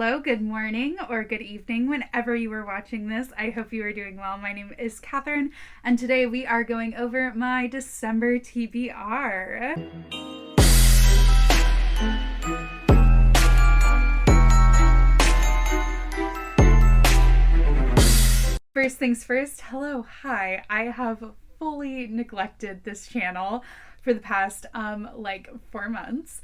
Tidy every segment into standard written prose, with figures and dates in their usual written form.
Hello, good morning, or good evening, whenever you are watching this. I hope you are doing well. My name is Catherine, and today we are going over my December TBR. First things first, hello, hi. I have fully neglected this channel for the past 4 months.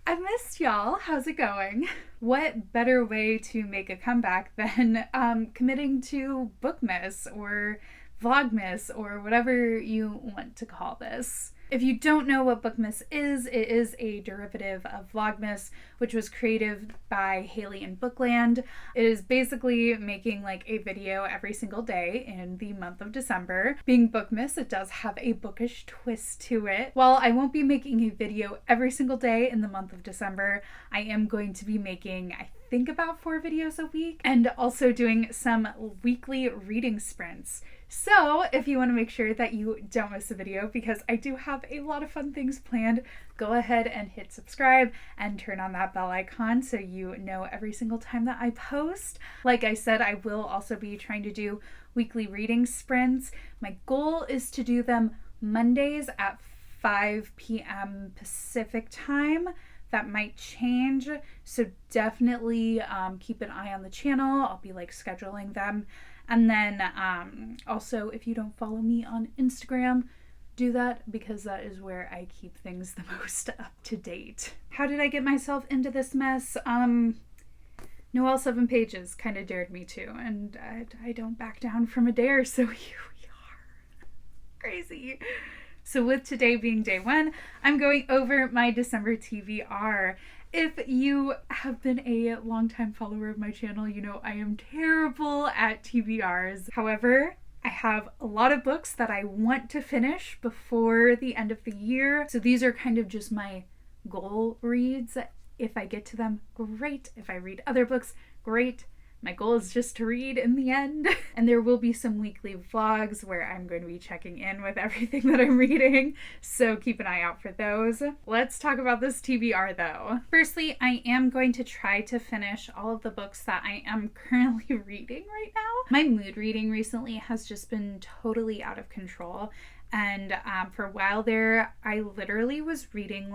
I missed y'all. How's it going? What better way to make a comeback than committing to Bookmas or Vlogmas or whatever you want to call this. If you don't know what Bookmas is, it is a derivative of Vlogmas, which was created by Haley and Bookland. It is basically making like a video every single day in the month of December. Being Bookmas, it does have a bookish twist to it. While I won't be making a video every single day in the month of December, I am going to be making, I think, about 4 videos a week, and also doing some weekly reading sprints. So if you want to make sure that you don't miss a video, because I do have a lot of fun things planned, go ahead and hit subscribe and turn on that bell icon so you know every single time that I post. Like I said, I will also be trying to do weekly reading sprints. My goal is to do them Mondays at 5 p.m. Pacific time. That might change, so definitely keep an eye on the channel. I'll be scheduling them. And then also, if you don't follow me on Instagram, do that, because that is where I keep things the most up to date. How did I get myself into this mess? Noelle 7 Pages kind of dared me to, and I don't back down from a dare, so here we are. Crazy. So with today being day 1, I'm going over my December TBR. If you have been a longtime follower of my channel, you know I am terrible at TBRs. However, I have a lot of books that I want to finish before the end of the year. So these are kind of just my goal reads. If I get to them, great. If I read other books, great. My goal is just to read in the end. And there will be some weekly vlogs where I'm going to be checking in with everything that I'm reading, so keep an eye out for those. Let's talk about this TBR though. Firstly, I am going to try to finish all of the books that I am currently reading right now. My mood reading recently has just been totally out of control, and for a while there, I literally was reading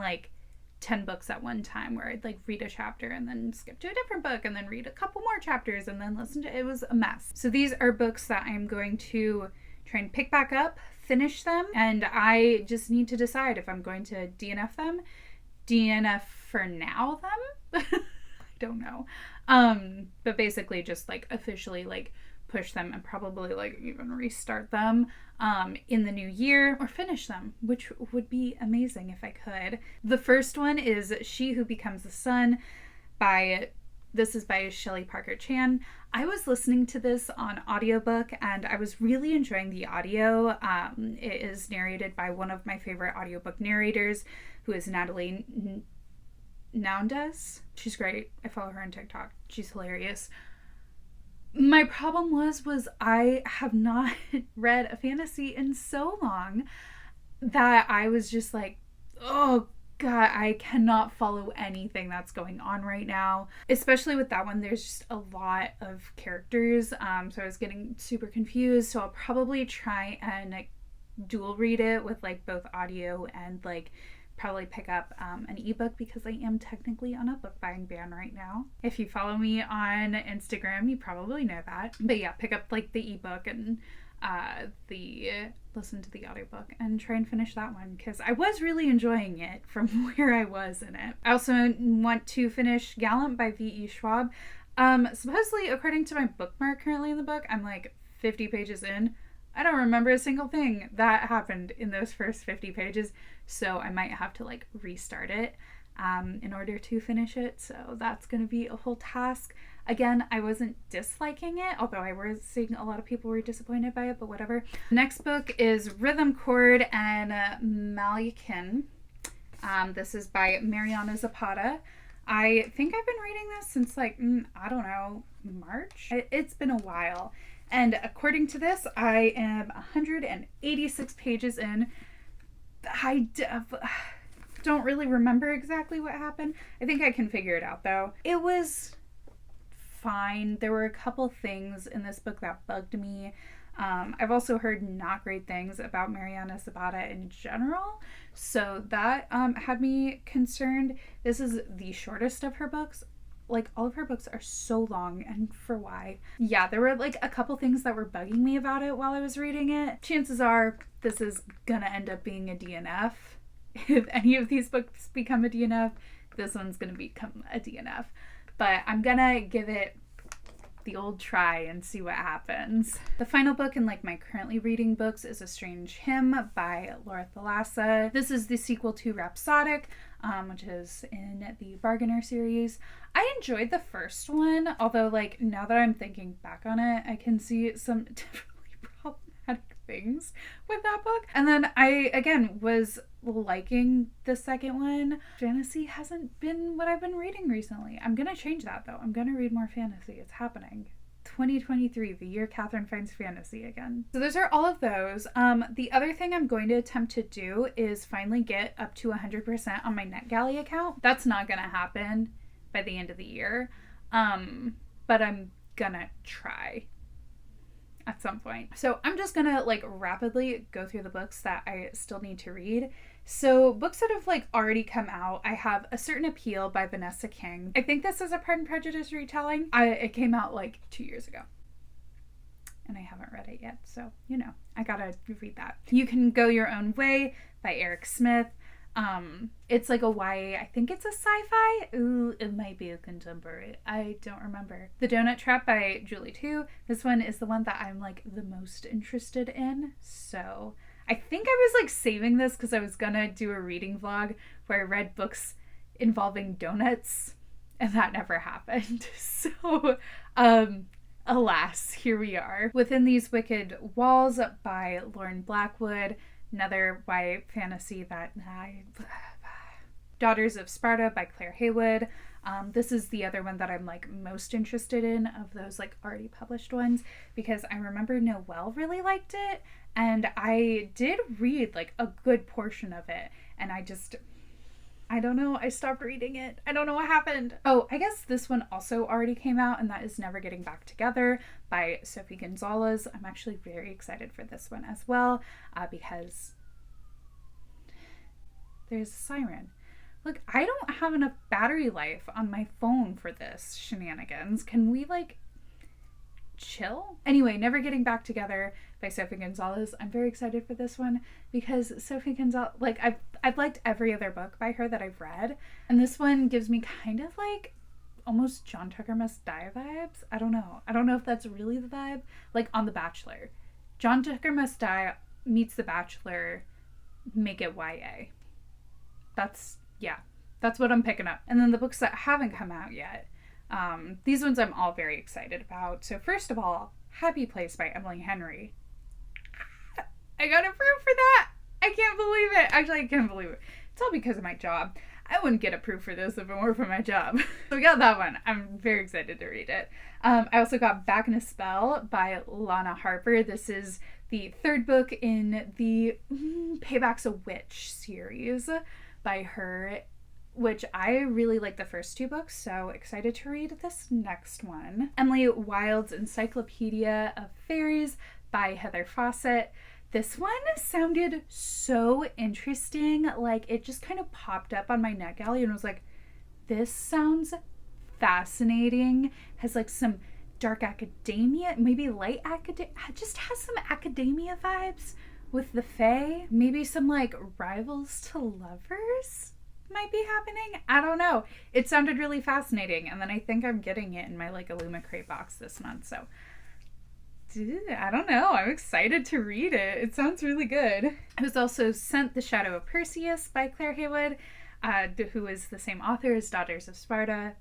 10 books at one time, where I'd read a chapter and then skip to a different book and then read a couple more chapters and then listen to it. Was a mess. So these are books that I'm going to try and pick back up, finish them, and I just need to decide if I'm going to DNF them. DNF for now them? I don't know. But basically just officially push them and probably even restart them in the new year, or finish them, which would be amazing if I could. The first one is She Who Becomes the Sun this is by Shelley Parker Chan. I was listening to this on audiobook and I was really enjoying the audio. It is narrated by one of my favorite audiobook narrators, who is Natalie Noundes. She's great. I follow her on TikTok. She's hilarious. My problem was I have not read a fantasy in so long that I was just oh God, I cannot follow anything that's going on right now. Especially with that one, there's just a lot of characters, so I was getting super confused. So I'll probably try and dual read it with both audio and probably pick up an ebook, because I am technically on a book buying ban right now. If you follow me on Instagram, you probably know that. But yeah, pick up the ebook and listen to the audiobook and try and finish that one, because I was really enjoying it from where I was in it. I also want to finish Gallup by V.E. Schwab. Supposedly, according to my bookmark currently in the book, I'm 50 pages in. I don't remember a single thing that happened in those first 50 pages, so I might have to restart it in order to finish it, so that's going to be a whole task. Again, I wasn't disliking it, although I was seeing a lot of people were disappointed by it, but whatever. Next book is Rhythm Chord and Malikin. This is by Mariana Zapata. I think I've been reading this since I don't know, March? It's been a while. And according to this, I am 186 pages in. I don't really remember exactly what happened. I think I can figure it out though. It was fine. There were a couple things in this book that bugged me. I've also heard not great things about Mariana Zapata in general, so that had me concerned. This is the shortest of her books. Like, all of her books are so long, and for why? Yeah, there were like a couple things that were bugging me about it while I was reading it. Chances are this is gonna end up being a DNF. If any of these books become a DNF, this one's gonna become a DNF. But I'm gonna give it the old try and see what happens. The final book in like my currently reading books is A Strange Hymn by Laura Thalassa. This is the sequel to Rhapsodic, which is in the Bargainer series. I enjoyed the first one, although like now that I'm thinking back on it, I can see some definitely problematic things with that book. And then I again was liking the second one. Fantasy hasn't been what I've been reading recently. I'm gonna change that though. I'm gonna read more fantasy. It's happening. 2023, the year Catherine finds fantasy again. So those are all of those. The other thing I'm going to attempt to do is finally get up to 100% on my NetGalley account. That's not gonna happen by the end of the year, but I'm gonna try at some point. So I'm just gonna like rapidly go through the books that I still need to read. So books that have like already come out, I have A Certain Appeal by Vanessa King. I think this is a Pride and Prejudice retelling. It came out like 2 years ago and I haven't read it yet, so you know, I gotta read that. You Can Go Your Own Way by Eric Smith. It's like a YA, I think it's a sci-fi. Ooh, it might be a contemporary. I don't remember. The Donut Trap by Julie Tu. This one is the one that I'm like the most interested in. So I think I was like saving this because I was gonna do a reading vlog where I read books involving donuts, and that never happened. So, alas, here we are. Within These Wicked Walls by Lauren Blackwood. Another YA fantasy that Daughters of Sparta by Claire Haywood. This is the other one that I'm like most interested in of those like already published ones, because I remember Noelle really liked it and I did read like a good portion of it, and I don't know, I stopped reading it. I don't know what happened. Oh, I guess this one also already came out, and that is Never Getting Back Together by Sophie Gonzalez. I'm actually very excited for this one as well, because there's a siren. Look, I don't have enough battery life on my phone for this shenanigans. Can we like chill? Anyway, Never Getting Back Together by Sophie Gonzalez. I'm very excited for this one because Sophie Gonzalez, like I've liked every other book by her that I've read, and this one gives me kind of like almost John Tucker Must Die vibes. I don't know if that's really the vibe. Like on The Bachelor, John Tucker Must Die meets The Bachelor, make it YA. That's what I'm picking up. And then the books that haven't come out yet, these ones I'm all very excited about. So first of all, Happy Place by Emily Henry. I got approved for that. I can't believe it. Actually, I can't believe it. It's all because of my job. I wouldn't get approved for this if it weren't for my job. So we got that one. I'm very excited to read it. I also got Back in a Spell by Lana Harper. This is the third book in the Payback's a Witch series by her, which I really like the first two books, so excited to read this next one. Emily Wilde's Encyclopedia of Fairies by Heather Fawcett. This one sounded so interesting. Like, it just kind of popped up on my NetGalley and was like, this sounds fascinating. Has like some dark academia, maybe light academia, just has some academia vibes with the Fae. Maybe some like rivals to lovers might be happening. I don't know. It sounded really fascinating, and then I think I'm getting it in my like Illumicrate box this month, so I don't know. I'm excited to read it. It sounds really good. I was also sent The Shadow of Perseus by Claire Haywood, who is the same author as Daughters of Sparta,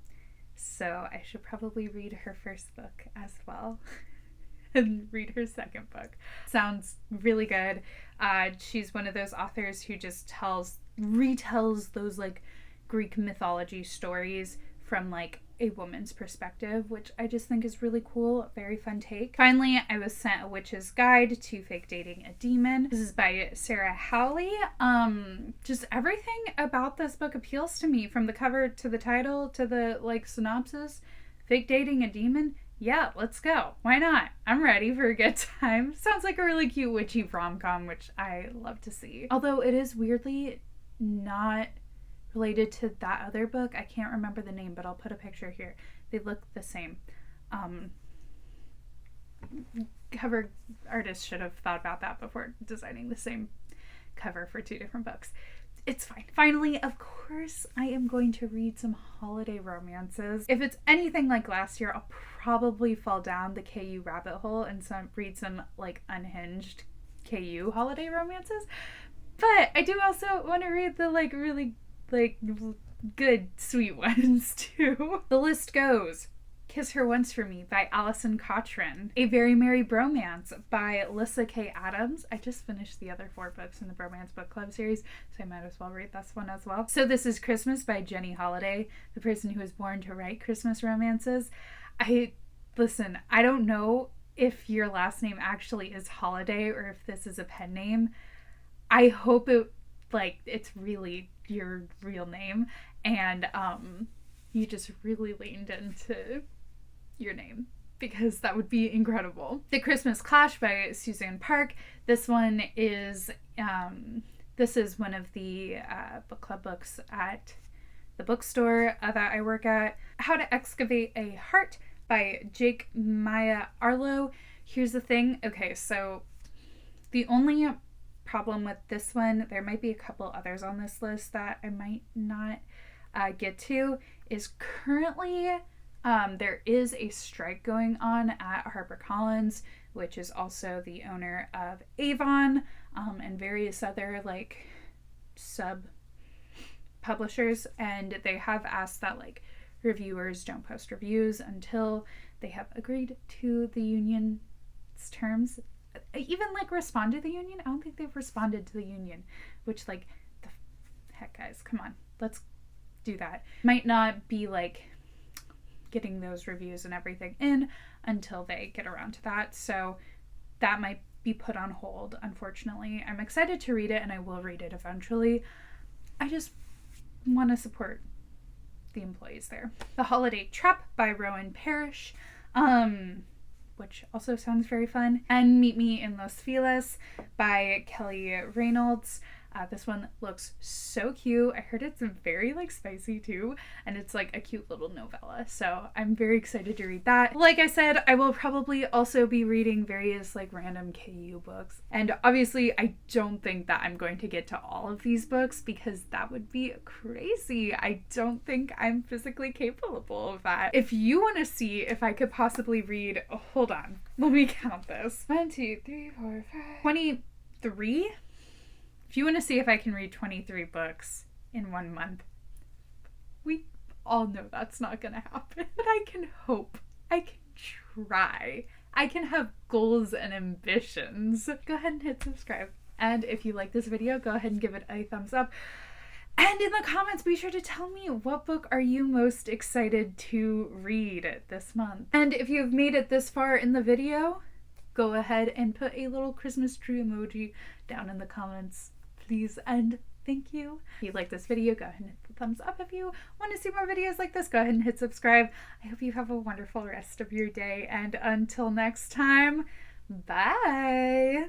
so I should probably read her first book as well and read her second book. Sounds really good. She's one of those authors who just retells those like Greek mythology stories from like a woman's perspective, which I just think is really cool. Very fun take. Finally, I was sent A Witch's Guide to Fake Dating a Demon. This is by Sarah Howley. Just everything about this book appeals to me, from the cover to the title to the like synopsis. Fake dating a demon? Yeah, let's go. Why not? I'm ready for a good time. Sounds like a really cute witchy rom-com, which I love to see. Although it is weirdly not related to that other book. I can't remember the name, but I'll put a picture here. They look the same. Cover artists should have thought about that before designing the same cover for two different books. It's fine. Finally, of course, I am going to read some holiday romances. If it's anything like last year, I'll probably fall down the KU rabbit hole and read some like unhinged KU holiday romances. But I do also want to read the like really like good sweet ones too. The list goes: Kiss Her Once for Me by Alison Cochrane. A Very Merry Bromance by Lyssa K. Adams. I just finished the other 4 books in the Bromance Book Club series, so I might as well read this one as well. So This Is Christmas by Jenny Holiday, the person who was born to write Christmas romances. Listen, I don't know if your last name actually is Holiday or if this is a pen name. I hope it's really your real name and you just really leaned into your name, because that would be incredible. The Christmas Clash by Suzanne Park. This one is this is one of the book club books at the bookstore that I work at. How to Excavate a Heart by Jake Maya Arlo. Here's the thing. Okay, so the only problem with this one, there might be a couple others on this list that I might not get to, is currently there is a strike going on at HarperCollins, which is also the owner of Avon and various other like sub publishers, and they have asked that like reviewers don't post reviews until they have agreed to the union's terms. Even like respond to the union. I don't think they've responded to the union, which like the heck, guys, come on, let's do that. Might not be like getting those reviews and everything in until they get around to that, so that might be put on hold, unfortunately. I'm excited to read it and I will read it eventually. I just want to support the employees there. The Holiday Trap by Rowan Parrish, which also sounds very fun, and Meet Me in Los Feliz by Kelly Reynolds. This one looks so cute. I heard it's very like spicy too, and it's like a cute little novella, so I'm very excited to read that. Like I said, I will probably also be reading various like random KU books, and obviously I don't think that I'm going to get to all of these books because that would be crazy. I don't think I'm physically capable of that. If you want to see if I could possibly read, hold on, let me count this. 1, 2, 3, 4, 5, 23. If you want to see if I can read 23 books in 1 month, we all know that's not going to happen. But I can hope. I can try. I can have goals and ambitions. Go ahead and hit subscribe. And if you like this video, go ahead and give it a thumbs up. And in the comments, be sure to tell me, what book are you most excited to read this month? And if you've made it this far in the video, go ahead and put a little Christmas tree emoji down in the comments, please, and thank you. If you like this video, go ahead and hit the thumbs up. If you want to see more videos like this, go ahead and hit subscribe. I hope you have a wonderful rest of your day, and until next time, bye!